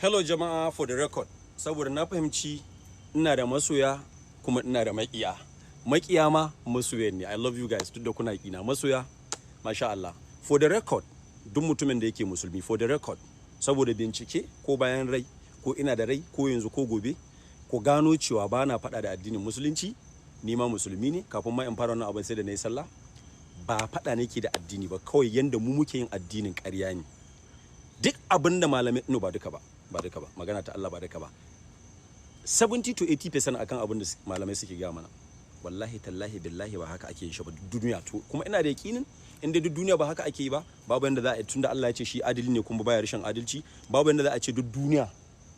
Hello jama'a, for the record, saboda na fahimci ina da masoya kuma ina da maƙiya. Maƙiya ma masoya ne. I love you guys duk da kuna ƙina. Masoya, masha Allah. For the record, duk mutumin da yake musulmi, for the record, saboda bincike ko bayan rai ko ina da rai ko yanzu ko gobe, ko gano cewa ba na faɗa da addinin musulunci, ni ma musulmi ne. Kafin ma in fara wannan abin sai da na yi sallah. Ba faɗa ne ke da addini ba, kawai yanda mu muke yin addinin ƙarya ne. Duk abin da malamai, no ba duka ba. Ba duka ba, magana ta Allah ba duka ba. 70 to 80% akan abin da malamai suke gaya mana. Wallahi tallahi billahi ba haka ake yin shi ba duniya to, kuma ina da yakinin inda duk duniya ba haka ake yi ba, babu yanda za a yi, tunda Allah ya ce shi adili ne kuma baya rashin adalci, babu yanda za a ce duk duniya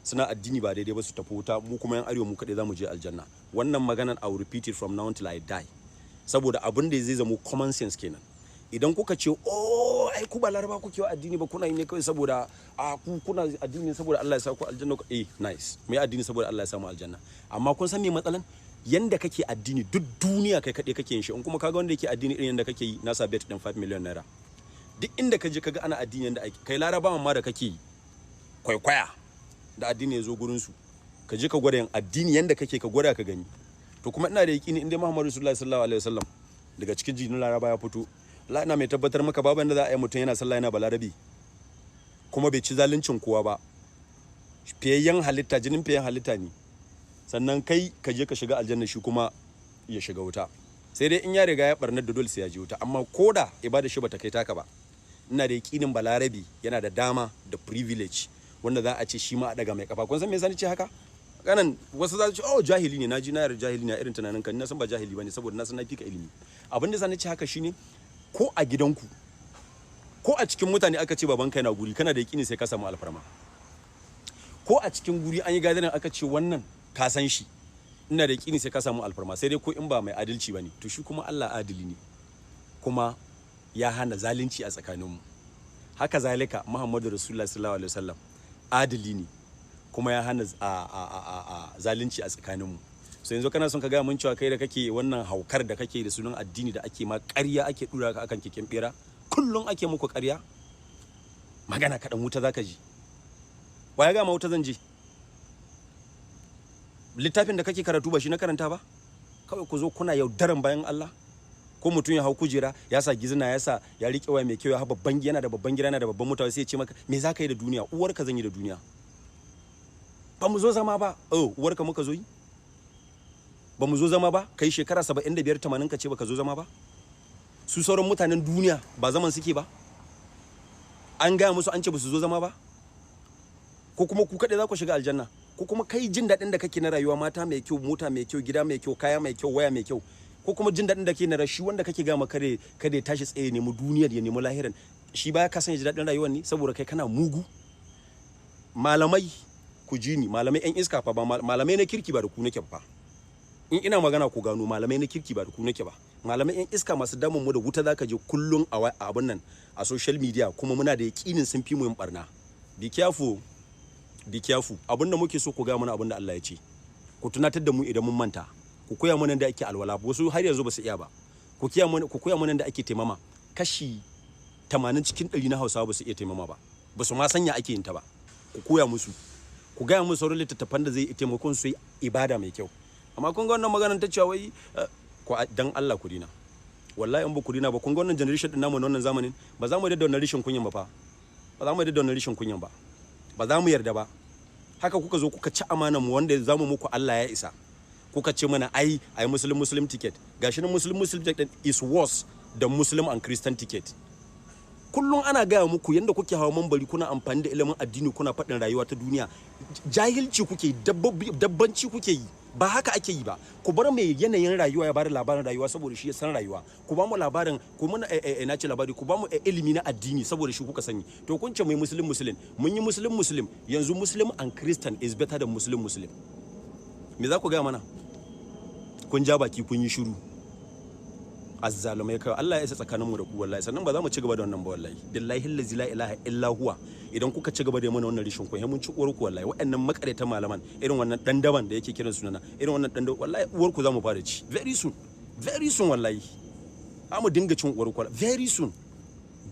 suna addini ba daidai ba su tafi wuta, mu kuma yan arewa mu kaɗai za mu je aljanna. Wannan maganan I will repeat it from now until I die. Saboda abin da zai zama common sense kenan. Idan kuka ce oh ai ku ba laraba kuke wa addini ba, kuna yi ne kawai saboda ku kuna addini saboda Allah ya sa ku aljanna, nice, mai addini saboda Allah ya sa mu aljanna. Amma kun san me matsalan? Yanda kake addini duk duniya kai kaɗai kake yin shi. In kuma kaga wanda yake addini irin yanda kake yi, nasa bet din 5 million naira. Duk inda ka je kaga ana addini yanda ake, kai larabawan ma da kake kwaikwaya da addini ya zo gurin su, ka je ka gwada yin addini yanda kake, ka gwada ka gani. To kuma ina da yakini inda Muhammadu sallallahu alaihi wasallam daga cikin jinin laraba ya fito, Allah ina mai tabbatar maka babu yanda za a yi mutum yana sallah yana balarabi kuma bai ci zaluncin kowa ba. Fiyayyen halitta, jinin fiyayyen halitta ne. Sannan kai ka je ka shiga aljanna, shi kuma ya shiga wuta. Sai dai in ya riga ya barnar da dole sai ya je wuta, amma koda ibada shi bata kai taka ba, ina da yakinin balarabi yana da dama da privilege wanda za a ce shi ma a daga mai kafa. Kun san me yasa ni ce haka? Kanan wasu za su ce oh jahili ne, naji na yarda jahili ne irin tunanin ka, ni na san ba jahili bane saboda na san na fika ilimi. Abin da yasa ni ce haka shine, ko a gidanku ko a cikin mutane aka ce babanka yana guri, kana da yakini sai ka samu alfarma. Ko a cikin guri an yi gadarin aka ce wannan ka san shi, ina da yakini sai ka samu alfarma. Sai dai ko in ba mai adalci bane, to shi kuma Allah adili ne kuma ya hana zalunci a tsakaninmu. Haka zalika Muhammadu Rasulullah sallallahu alaihi wasallam adili ne kuma ya hana zalunci a tsakaninmu. So yanzu kana son ka gaya mun cewa kai da kake wannan haukar da kake da sunan addini da ake ma ƙarya, ake dura ka akan keken bera, kullum ake muku ƙarya, magana kaɗan wuta zaka ji. Wa ya ga ma wuta zan je? Littafin da kake karatu ba shi na karanta ba? Kawai ku zo kuna yaudaran bayan Allah. Ko mutum ya hau kujera, ya sa gizina, ya riƙe waya mai kyau, ya haɓa babban, yana da babban gida, yana da babban mota, sai ya ce maka me za ka yi da duniya? Uwarka zan yi da duniya. Ba mu zo zama ba. Oh, uwarka muka zo yi? Ba mu zo zama ba? Kai shekara 75 80 ka ce baka zo zama ba? Su sauran mutanen duniya ba zaman suke ba? An gaya musu an ce ba su zo zama ba? Ko kuma ku kaɗai za ku shiga aljanna? Ko kuma kai jin daɗin da kake na rayuwa, mata mai kyau, mota mai kyau, gida mai kyau, kaya mai kyau, waya mai kyau, ko kuma jin daɗin da kake na rashi wanda kake gama kada ya tashi tsaye, nemi duniyar, ya nemi lahiran, shi baya ka san ya ji daɗin rayuwar ne saboda kai kana mugu? Malamai ku ji ni, malamai yan iska fa, ba malamai na kirki ba da ku nake fa. In ina magana ku gano malamai na kirki ba da ku nake ba. Malamai yan iska masu damun mu da wuta zaka je kullun a abun nan a social media, kuma muna da yakinin sun fi mu yin barna. Be careful, be careful. Abin da muke so ku ga mana abin da Allah ya ce. Ku tunatar da mu idan mun manta. Ku koya mana da ake alwala, wasu har yanzu ba su iya ba. Ku koya mana da ake taimama. Kashi 80 cikin 100 na Hausawa ba su iya taimama ba. Ba su ma sanya ake yin ta ba. Ku koya musu. Ku gaya musu sauran littattafan da zai taimakon su yi ibada mai kyau. Amma kun ga wannan maganar ta cewa wai dan Allah ku dina. Wallahi in ba ku dina ba, kun ga wannan generation din namu na wannan zamanin, ba za mu yarda da wannan rishin kunyan ba fa. Ba za mu yarda da wannan rishin kunyan ba. Ba za mu yarda ba. Haka kuka zo kuka ci amanar mu wanda za mu muku Allah ya isa. Kuka ce mana ai Muslim ticket. Gashi nan Muslim ticket is worse than Muslim and Christian ticket. Kullum ana gaya muku yanda kuke hawa mambari, kuna amfani da ilimin addini, kuna faɗin rayuwa ta duniya. Jahilci kuke yi, dabbanci kuke yi. Ba haka ake yi ba. Ku bar mai yanayin rayuwa ya bada labarin rayuwa saboda shi ya san rayuwa. Ku ba mu labarin, ku muna na ce labari, ku ba mu ilimi na addini saboda shi kuka sani. To kun ce mai Muslim, mun yi Muslim, yanzu Muslim and Christian is better than Muslim. Me za ku gaya mana? Kun ja baki, kun yi shiru. Azzalumai kai, Allah ya isa tsakaninmu da ku wallahi. Sannan ba za mu ci gaba da wannan ba wallahi. Billahi allazi la ilaha illa huwa. Idan kuka ci gaba da mana wannan rishin ku, mun ci uwar ku wallahi. Waɗannan makareta malaman, irin wannan dandaban da yake kiran sunana, irin wannan dandaban wallahi uwar ku za mu fara ci. Very soon wallahi. Mu dinga cin uwar ku very soon.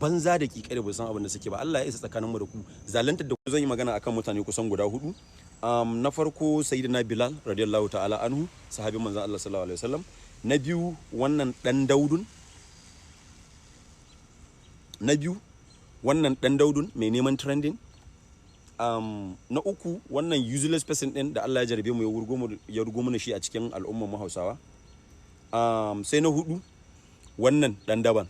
banza da kikare ba san abin da suke ba. Allah ya isa tsakaninmu da ku. Zaluntar da ku zan yi magana akan mutane kusan guda 4. Na farko sayyidina Bilal radiyallahu ta'ala anhu, sahabin manzon Allah sallallahu alaihi wasallam. Na biyu wannan dan Daudun. Na biyu wannan dan Daudun mai neman trending. Na uku wannan useless person din da Allah ya jarabe mu ya rugo mu shi a cikin al'ummar mu Hausawa. Sai na 4 wannan dan daban.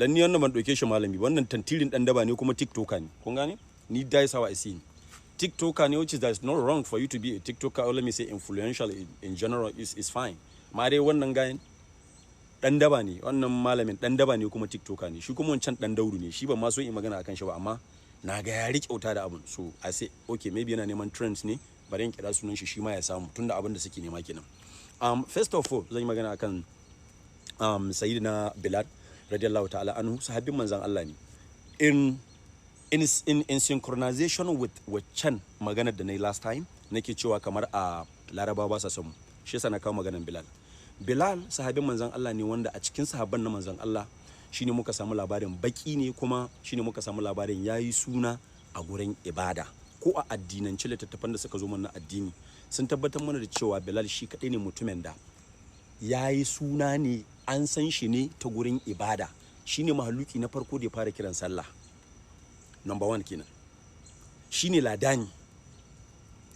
Dan ni wannan ban dauke shi malami, wannan tantirin dan daba ne kuma tiktoker ne. Kun gane? Ni that is how I see him. TikToker ne, which is that's not wrong for you to be a TikToker, or let me say influential in general is fine. Ma dai wannan gayan dan daba ne, wannan malamin dan daba ne kuma TikToker ne. Shi kuma wancan dan Daudu ne. Shi ban ma so in magana akan shi ba, amma na ga ya riƙe da abun. So I say okay, maybe yana neman trends ne, bari in kira sunan shi ma ya samu tunda abin da suke nema kenan. First of all zan yi magana akan sayyidina Bilal radiyallahu ta'ala anhu, sahabin manzon Allah ne. In synchronization with waccan maganar da na yi last time, nake cewa kamar a Laraba ba sa son mu, shi yasa na kawo maganar Bilal. Bilal sahabin manzon Allah ne wanda a cikin sahabban na manzon Allah shine muka samu labarin baki ne, kuma shine muka samu labarin yayi suna a gurin ibada ko a addinance. Littattafan da suka zo mana addini sun tabbatar mana da cewa Bilal shi kadai ne mutumin da yayi suna ne, an san shi ne ta gurin ibada. Shine mahaluki na farko da ya fara kiran sallah. Number 1 kenan. Shine ladani.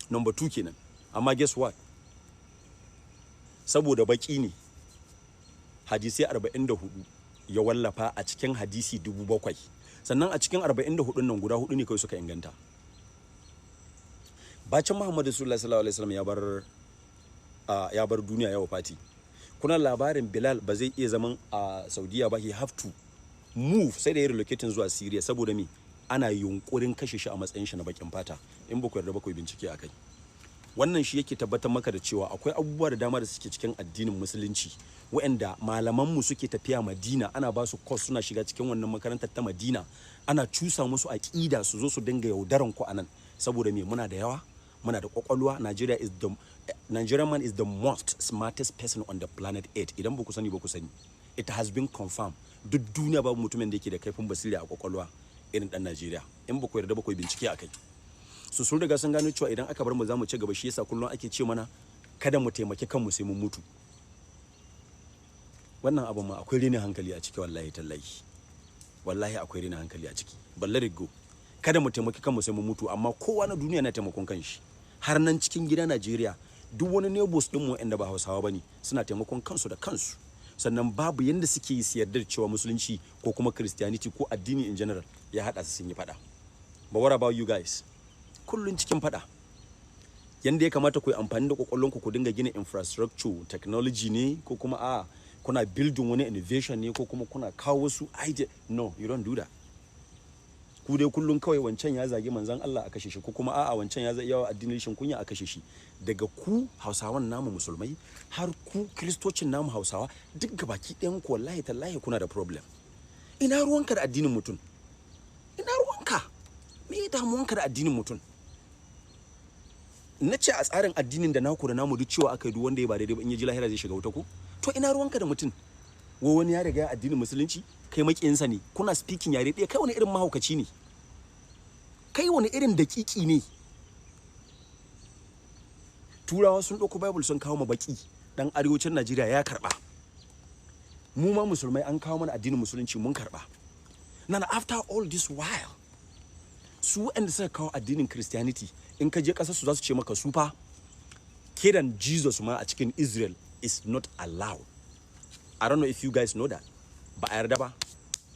Number 2 kenan. Amma guess what? Saboda baki ne, hadisi 44 ya wallafa a cikin hadisi 7,000. Sannan a cikin 44 nan guda 4 ne kai suka inganta. Bacin Muhammadu sallallahu alaihi wasallam ya bar duniya, ya wafati. Kuna labarin Bilal ba zai iya zaman a Saudiya ba, he have to move, sai da ya relocating zuwa Syria. Saboda me? Ana yunkurin kashe shi a matsayin shi na bakin fata. In ba ku yarda ba ku bincike akai. Wannan shi yake tabbatar maka da cewa akwai abubuwa da dama da suke cikin addinin musulunci waɗanda malaman mu suke tafiya Madina, ana ba su course, suna shiga cikin wannan makarantar ta Madina, ana cusa musu aqida su zo su dinga yaudaran ku anan. Saboda me? Muna da yawa, muna da kwakwalwa. Nigerian man is the most smartest person on the planet Earth. Idan ba ku sani ba ku sani. It has been confirmed. Duk duniya babu mutumin da yake da kaifin basira a kwakwalwa irin dan Najeriya. In ba ku yarda ba ku bincike akai. Su sun riga sun gano cewa idan aka bar mu za mu ci gaba. Shi yasa kullum ake ce mana kada mu taimaki kanmu sai mun mutu. Wannan abu ma akwai rinin hankali a ciki, wallahi tallahi. Wallahi akwai rinin hankali a ciki. Let it go. Kada mu taimaki kanmu sai mun mutu, amma kowa na duniya na taimakon kanshi. Har nan cikin gida Najeriya, duk wani neighbors din mu wanda ba Hausawa bane suna taimakon kansu da kansu. Sannan babu yanda suke yi su yarda cewa musulunci ko kuma Christianity ko addini in general ya hada su sun yi fada. But what about you guys? Kullun cikin fada. Yanda ya kamata ku yi amfani da kokollonku ku dinga gina infrastructure, technology ne, ko kuma kuna building wani innovation ne, ko kuma kuna kawo wasu idea. No, you don't do that. Ku dai kullun kawai wancan ya zagi manzon Allah a kashe shi, ko kuma wancan ya zagi yawa addinin shin kunya a kashe shi. Daga ku Hausawan namu musulmai har ku Kristocin namu Hausawa, duk gabaki ɗayan ku wallahi tallahi kuna da problem. Ina ruwanka da addinin mutum? Ina ruwanka? Me damuwanka da addinin mutum? Na ce a tsarin addinin da naku da namu duk cewa aka yi duk wanda ya ba daidai ba in ya ji lahira zai shiga wuta ko? To ina ruwanka da mutum? Wani ya riga addinin musulunci, kai makiyinsa ne, kuna speaking yare ɗaya, kai wani irin mahaukaci ne? Kai wani irin dakiki ne? Turawa sun ɗauko Bible sun kawo ma baki dan arewacin Najeriya ya karɓa. Mu ma musulmai an kawo mana addinin musulunci mun karɓa. Now after all this while, su waɗanda suka kawo addinin Christianity, in ka je ƙasar su za su ce maka su fa kiran Jesus ma a cikin Israel is not allowed. I don't know if you guys know that. Ba a yarda ba.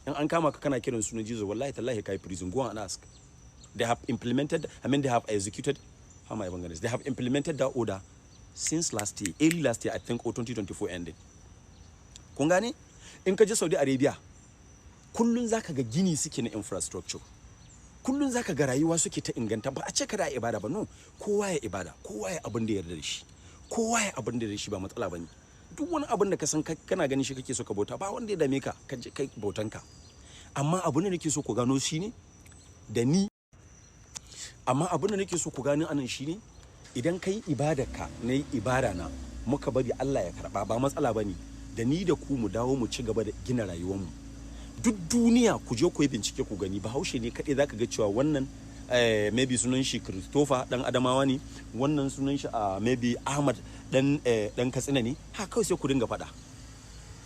In an kama ka kana kiran sunan Jesus, wallahi tallahi kai prison. Go and ask. They have implemented, they have executed, how am I even going to say? They have implemented that order since last year, early last year, I think, or 2024 ended. Kun gane? In ka je Saudi Arabia, kullun zaka ga gini suke na infrastructure. Kullun zaka ga rayuwa suke ta inganta. Ba a ce kada ibada ba, no. Kowa ya ibada, kowa ya abin da ya yarda da shi. Kowa ya abin da ya yarda da shi ba matsala bane. Duk wani abin da ka san kana ganin shi kake so ka bauta, ba wanda ya dame ka, ka je kai bautanka. Amma abin da nake so ku gano shine da ni. Amma abin da nake so ku gano anan shine idan kai ibadarka, nayi ibada na, muka bari Allah ya karba, ba matsala bane. Da ni da ku mu dawo mu ci gaba da gina rayuwar mu. duk duniya ku je ku yi bincike ku gani Bahaushe ne kaɗai zaka ga cewa wannan maybe sunan shi Christopher dan Adamawa ne, wannan sunan shi maybe Ahmad dan Katsina ne. Ha kawai sai ku dinga faɗa,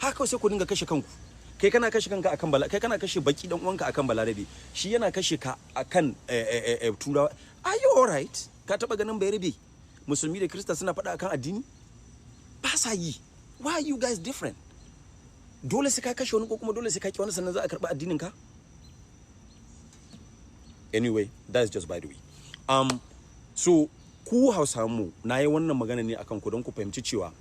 ha kawai sai ku dinga kashe kanku. Kai kana kashe kanka akan kai kana kashe baki dan uwanka akan balarabe, shi yana kashe ka akan turawa. Are you alright? Ka taba ganin bayarabe musulmi da Kirista suna faɗa akan addini? Ba sa yi. Why are you guys different? Dole sai ka kashe wani ko kuma dole sai ka ki wani sannan za a karɓi addinin ka? Anyway, that's just by the way. So ku Hausa mu na yi wannan magana ne akan ku don ku fahimci cewa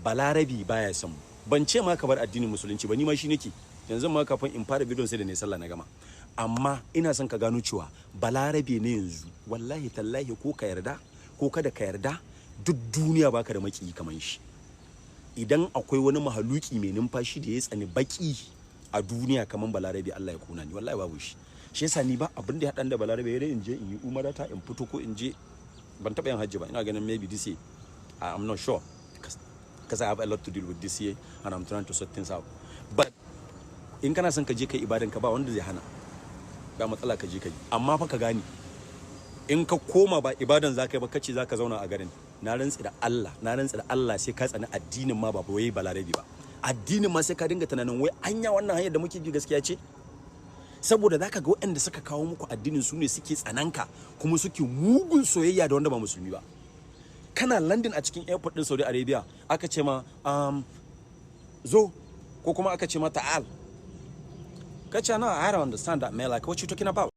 balarabi baya son mu. Ban ce ma ka bar addinin musulunci ba, ni ma shi nake. Yanzu ma kafin in fara bidiyon sai da ne sallah na gama. Amma ina son ka gano cewa balarabe ne yanzu, wallahi tallahi ko ka yarda ko kada ka yarda, duk duniya baka da maki kaman shi. Idan akwai wani mahaluki mai numfashi da ya tsani baki a duniya kaman balarabe, Allah ya kuna ni, wallahi babu shi. Shi yasa ni ba abin da ya haɗa da balarabe, ya in je in yi umarata in fito ko in je, ban taɓa yin hajji ba, ina ganin maybe this year, I'm not sure because I have a lot to deal with this year and I'm trying to sort things out. But in kana son ka je kai ibadan ka, ba wanda zai hana, ba matsala ka je ka yi. Amma fa ka gani, in ka koma ba ibadan za ka yi ba, kace za ka zauna a garin, na rantsi da Allah sai ka tsani addinin ma ba wai balarabi ba. Addinin ma sai ka dinga tunanin wai anya wannan hanyar da muke bi gaskiya ce? Saboda zaka ga waɗanda suka kawo muku addinin su ne suke tsananka kuma suke mugun soyayya da wanda ba musulmi ba. Kana London a cikin airport din Saudi Arabia aka ce ma zo, ko kuma aka ce ma ta'al, kace no, I don't understand that man, like what you talking about?